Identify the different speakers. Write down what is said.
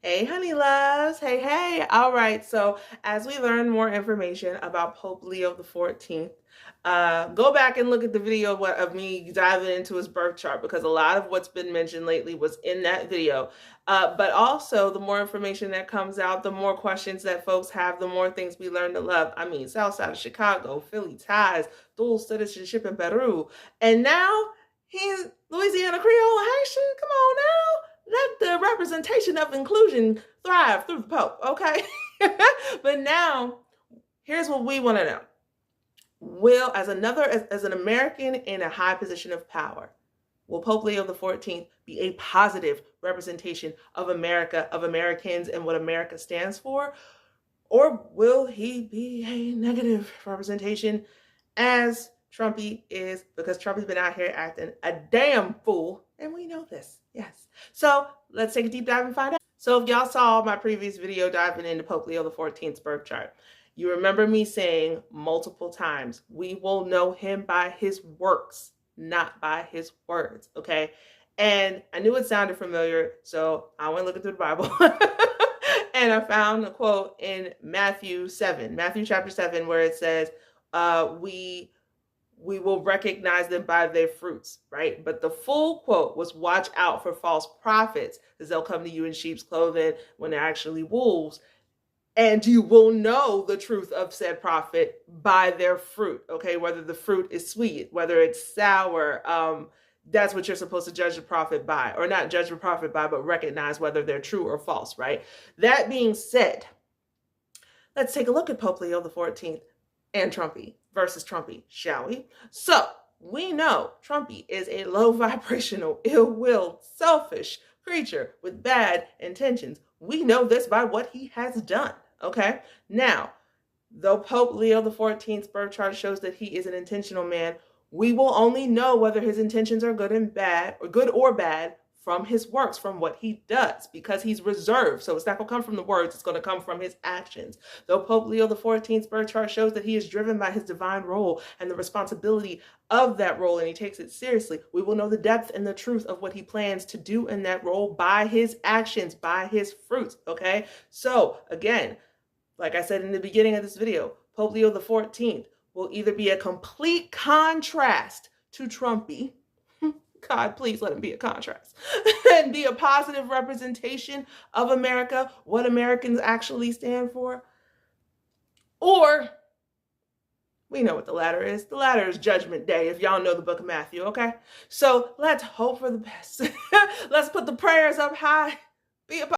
Speaker 1: Hey, honey loves. Hey, hey. All right. So, as we learn more information about Pope Leo the 14th, go back and look at the video of me diving into his birth chart because a lot of what's been mentioned lately was in that video. But also, the more information that comes out, the more questions that folks have, the more things we learn to love. I mean, South Side of Chicago, Philly ties, dual citizenship in Peru, and now he's Louisiana Creole Haitian. Come on now, let the representation of inclusion thrive through the Pope, okay? But now, here's what we want to know. Will, as an American in a high position of power, will Pope Leo the 14th be a positive representation of America, of Americans, and what America stands for? Or will he be a negative representation as Trumpy is, because Trumpy's been out here acting a damn fool, and we know this, yes. So let's take a deep dive and find out. So if y'all saw my previous video diving into Pope Leo the 14th's birth chart, you remember me saying multiple times, we will know him by his works, not by his words, okay? And I knew it sounded familiar, so I went looking through the Bible. And I found a quote in Matthew chapter 7, where it says, we will recognize them by their fruits, right? But the full quote was, watch out for false prophets, because they'll come to you in sheep's clothing when they're actually wolves. And you will know the truth of said prophet by their fruit, okay? Whether the fruit is sweet, whether it's sour, that's what you're supposed to judge the prophet by, or not judge the prophet by, but recognize whether they're true or false, right? That being said, let's take a look at Pope Leo the 14th and Trumpy versus Trumpy, shall we? So we know Trumpy is a low vibrational, ill-willed, selfish creature with bad intentions. We know this by what he has done, okay? Now, though Pope Leo the 14th's birth chart shows that he is an intentional man, we will only know whether his intentions are good or bad from his works, from what he does, because he's reserved. So it's not going to come from the words, it's going to come from his actions. Though Pope Leo the 14th's birth chart shows that he is driven by his divine role and the responsibility of that role, and he takes it seriously, we will know the depth and the truth of what he plans to do in that role by his actions, by his fruits, okay? So again, like I said in the beginning of this video, Pope Leo the 14th will either be a complete contrast to Trumpy. God, please let him be a contrast. And be a positive representation of America, what Americans actually stand for. Or, we know what the latter is. The latter is Judgment Day, if y'all know the book of Matthew, okay? So let's hope for the best. Let's put the prayers up high. Be a